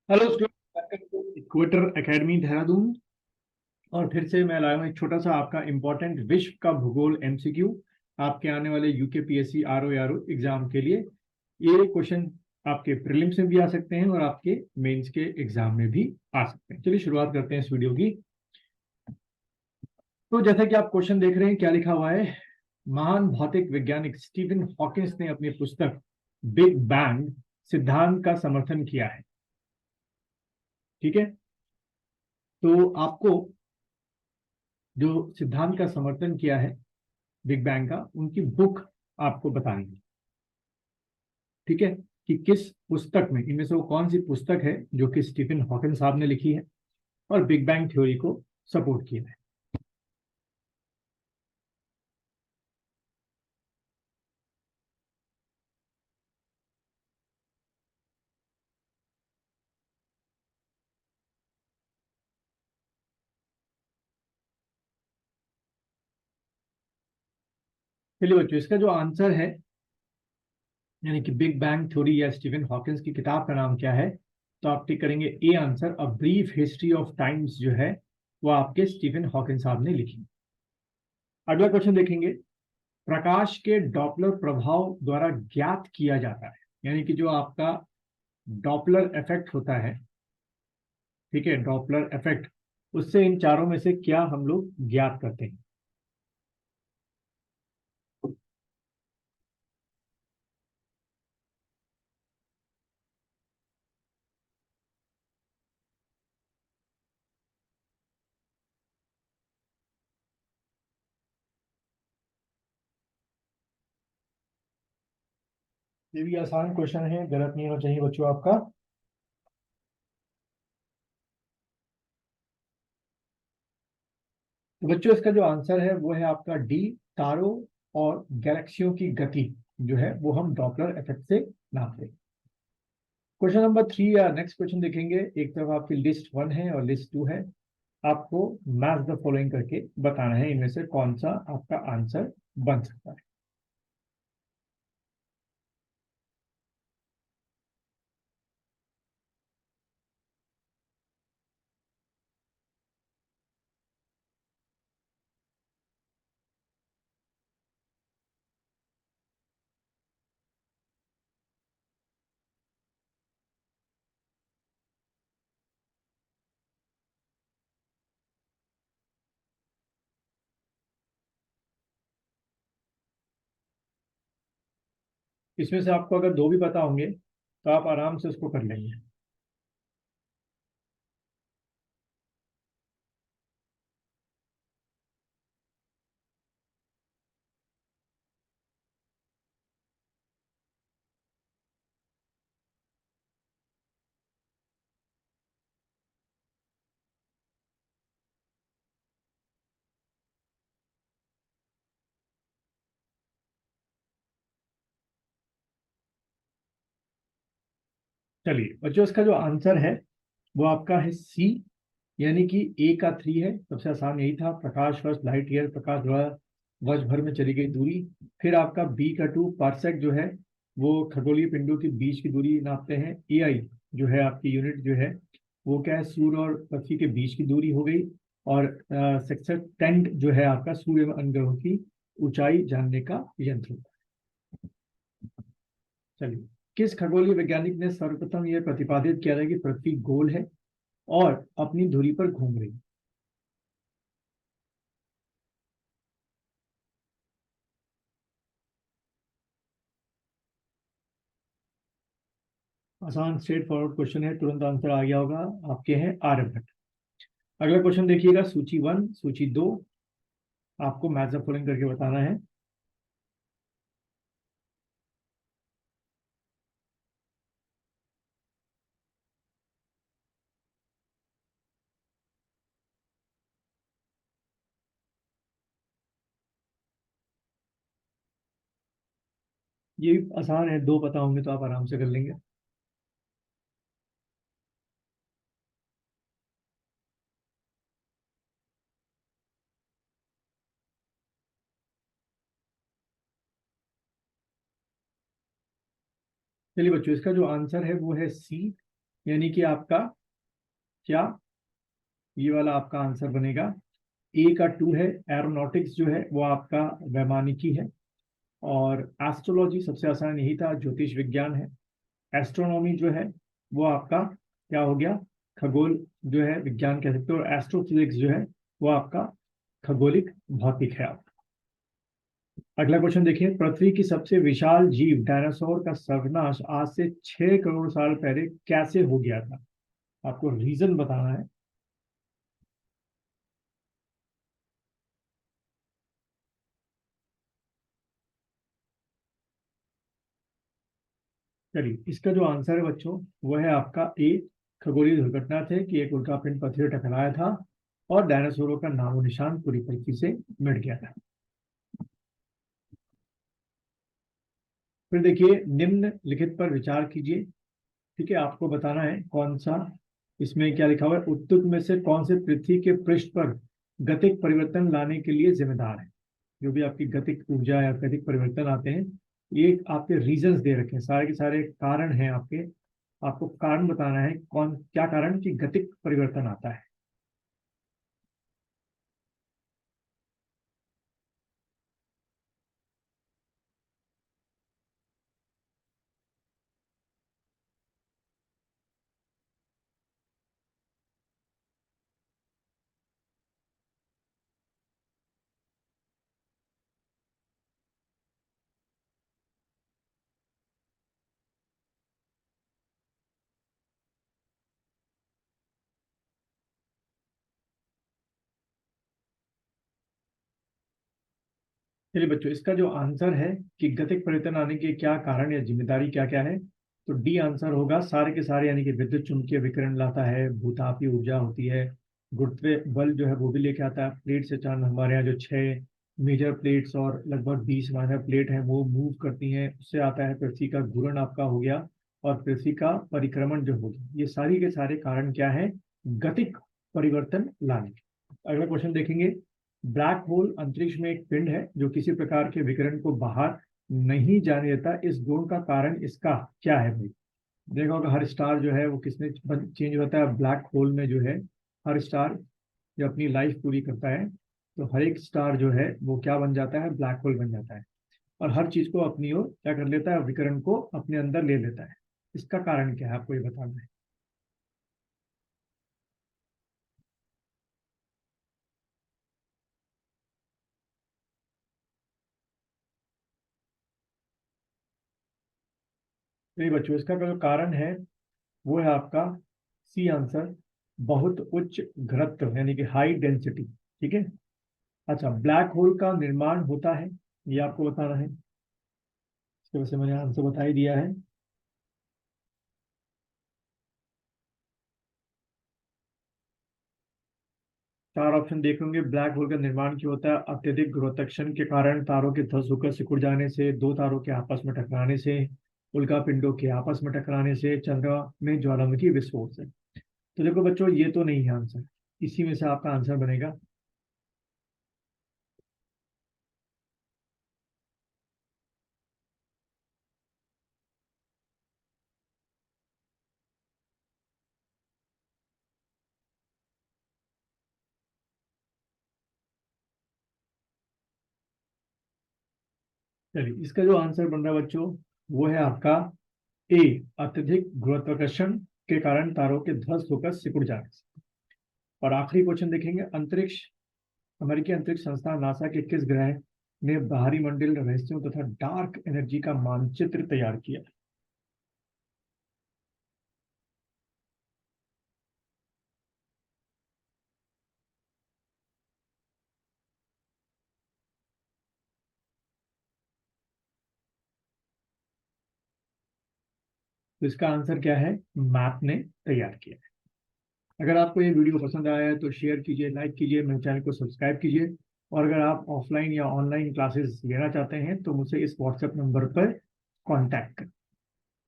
Hello student, equator academy Dehradun. और फिर से मैं लाया हूँ एक छोटा सा आपका इम्पोर्टेंट विश्व का भूगोल एमसीक्यू आपके आने वाले यूकेपीएससी आरओ एग्जाम के लिए। ये क्वेश्चन आपके प्रीलिम्स में भी आ सकते हैं और आपके मेंस के एग्जाम में भी आ सकते हैं। चलिए शुरुआत करते हैं इस वीडियो की। तो जैसा कि आप क्वेश्चन देख रहे हैं, क्या लिखा हुआ है। महान भौतिक वैज्ञानिक स्टीफन हॉकिंस ने अपनी पुस्तक बिग बैंग सिद्धांत का समर्थन किया है। ठीक है, तो आपको जो सिद्धांत का समर्थन किया है बिग बैंग का, उनकी बुक आपको बतानी है। ठीक है, कि किस पुस्तक में, इनमें से वो कौन सी पुस्तक है जो कि स्टीफन हॉकिंस साहब ने लिखी है और बिग बैंग थ्योरी को सपोर्ट किया है। चलिए बच्चों, इसका जो आंसर है, यानी कि बिग बैंग थ्योरी या स्टीफन हॉकिंस की किताब का नाम क्या है, तो आप टिक करेंगे A answer, a brief history of times जो है वो आपके स्टीफन हॉकिंस साहब ने लिखी। अगला क्वेश्चन देखेंगे। प्रकाश के डॉपलर प्रभाव द्वारा ज्ञात किया जाता है, यानी कि जो आपका डॉपलर इफेक्ट होता है, ठीक है, डॉपलर इफेक्ट, उससे इन चारों में से क्या हम लोग ज्ञात करते हैं। ये भी आसान क्वेश्चन है, गलत नहीं होना चाहिए बच्चों आपका। तो बच्चों, इसका जो आंसर है वो है आपका डी, तारों और गैलेक्सियों की गति जो है वो हम डॉपलर इफेक्ट से नापते हैं। क्वेश्चन नंबर 3 या नेक्स्ट क्वेश्चन देखेंगे। एक तरफ आपकी लिस्ट 1 है और लिस्ट 2 है। आपको मैच द फॉलोइंग करके बताना है इनमें से कौन सा आपका आंसर बन सकता है। इसमें से आपको अगर दो भी पता होंगे तो आप आराम से उसको कर लेंगे। चलिए बच्चों, इसका जो आंसर है वो आपका है सी, यानी कि ए का 3 है। सबसे आसान यही था, प्रकाश वर्ष लाइट ईयर, प्रकाश द्वारा वर्ष भर में चली गई दूरी। फिर आपका बी का 2 पार्सेक जो है वो खगोलीय पिंडों के बीच की दूरी नापते हैं। ए आई जो है आपकी यूनिट जो है वो क्या है, सूर्य और पृथ्वी के बीच की दूरी हो गई। और सेक्टर टेंट जो है आपका सूर्य एवं अन्य ग्रहों की ऊंचाई जानने का यंत्र होता है। चलिए, किस खगोलीय वैज्ञानिक ने सर्वप्रथम यह प्रतिपादित किया था कि पृथ्वी गोल है और अपनी धुरी पर घूम रही है। आसान स्ट्रेट फॉरवर्ड क्वेश्चन है, तुरंत आंसर आ गया होगा। आपके हैं आर्यभट्ट। अगला क्वेश्चन देखिएगा, सूची 1 सूची 2। आपको मैच द फॉलोइंग करके बताना है। ये भी आसान है, दो पता होंगे तो आप आराम से कर लेंगे। चलिए बच्चों, इसका जो आंसर है वो है सी, यानी कि आपका क्या, ये वाला आपका आंसर बनेगा। ए का 2 है। एरोनॉटिक्स जो है वो आपका वैमानिकी है। और एस्ट्रोलॉजी सबसे आसान यही था, ज्योतिष विज्ञान है। एस्ट्रोनॉमी जो है वो आपका क्या हो गया, खगोल जो है विज्ञान कह सकते हो। और एस्ट्रोफिजिक्स जो है वो आपका खगोलिक भौतिक है। आप अगला क्वेश्चन देखिए, पृथ्वी की सबसे विशाल जीव डायनासोर का सर्वनाश आज से 6 करोड़ साल पहले कैसे हो गया था? आपको रीजन बताना है। चलिए, इसका जो आंसर है बच्चों वो है आपका ए, खगोलीय दुर्घटना थे कि एक उल्कापिंड पृथ्वी पर टकराया था और डायनासोरों का नामो निशान पूरी तरीके से मिट गया था। फिर देखिए, निम्नलिखित पर विचार कीजिए। ठीक है, आपको बताना है कौन सा, इसमें क्या लिखा हुआ है, उत्तक में से कौन से पृथ्वी के पृष्ठ पर गतिक परिवर्तन लाने के लिए जिम्मेदार है? जो भी आपकी गतिक ऊर्जा या गतिक परिवर्तन आते हैं, ये आपके रीजंस दे रखे हैं, सारे के सारे कारण हैं आपके। आपको कारण बताना है, कौन क्या कारण कि गतिक परिवर्तन आता है। चलिए बच्चों, इसका जो आंसर है कि गतिक परिवर्तन आने के क्या कारण या जिम्मेदारी क्या क्या है, तो डी आंसर होगा सारे के सारे। यानी कि विद्युत चुंबकीय विकिरण लाता है, भूतापीय ऊर्जा होती है, गुरुत्व बल जो है वो भी लेके आता है। प्लेट से चांद, हमारे यहाँ जो 6 मेजर प्लेट्स और लगभग 20 माइनर प्लेट हैं वो मूव करती हैं, उससे आता है पृथ्वी का घूर्णन आपका हो गया, और पृथ्वी का परिक्रमण जो हो गया। ये सारी के सारे कारण क्या है, गतिक परिवर्तन लाने के। अगला क्वेश्चन देखेंगे, ब्लैक होल अंतरिक्ष में एक पिंड है जो किसी प्रकार के विकिरण को बाहर नहीं जाने देता। इस गुण का कारण इसका क्या है भाई? देखा होगा हर स्टार जो है वो किसमें चेंज होता है, ब्लैक होल में जो है। हर स्टार जब अपनी लाइफ पूरी करता है तो हर एक स्टार जो है वो क्या बन जाता है, ब्लैक होल बन जाता है। और हर चीज को अपनी ओर क्या कर लेता है, विकिरण को अपने अंदर ले लेता है। इसका कारण क्या है, आपको ये बताना है। नहीं बच्चों, इसका जो कारण है वो है आपका सी आंसर, बहुत उच्च घनत्व यानी कि हाई डेंसिटी। ठीक है। अच्छा, ब्लैक होल का निर्माण होता है, ये आपको बताना है। इसके वजह से मैंने आंसर बता ही दिया है। 4 ऑप्शन देख होंगे। ब्लैक होल का निर्माण क्यों होता है? अत्यधिक गुरुत्वाकर्षण के कारण, तारों के ध्वस्त होकर सिकुड़ जाने से, दो तारों के आपस में टकराने से, उल्का पिंडों के आपस में टकराने से, चंद्रमा में ज्वालामुखी विस्फोट से। तो देखो बच्चों, ये तो नहीं है आंसर, इसी में से आपका आंसर बनेगा। चलिए, इसका जो आंसर बन रहा है बच्चों वो है आपका ए, अत्यधिक गुरुत्वाकर्षण के कारण तारों के ध्वस्त होकर सिकुड़ जाने से। और आखिरी क्वेश्चन देखेंगे, अंतरिक्ष अमेरिकी अंतरिक्ष संस्थान नासा के किस ग्रह ने बाहरी मंडल रहस्यों तथा डार्क एनर्जी का मानचित्र तैयार किया? तो इसका आंसर क्या है, मैप ने तैयार किया है। अगर आपको ये वीडियो पसंद आया है तो शेयर कीजिए, लाइक कीजिए, मेरे चैनल को सब्सक्राइब कीजिए। और अगर आप ऑफलाइन या ऑनलाइन क्लासेस लेना चाहते हैं तो मुझसे इस व्हाट्सएप नंबर पर कांटेक्ट करें।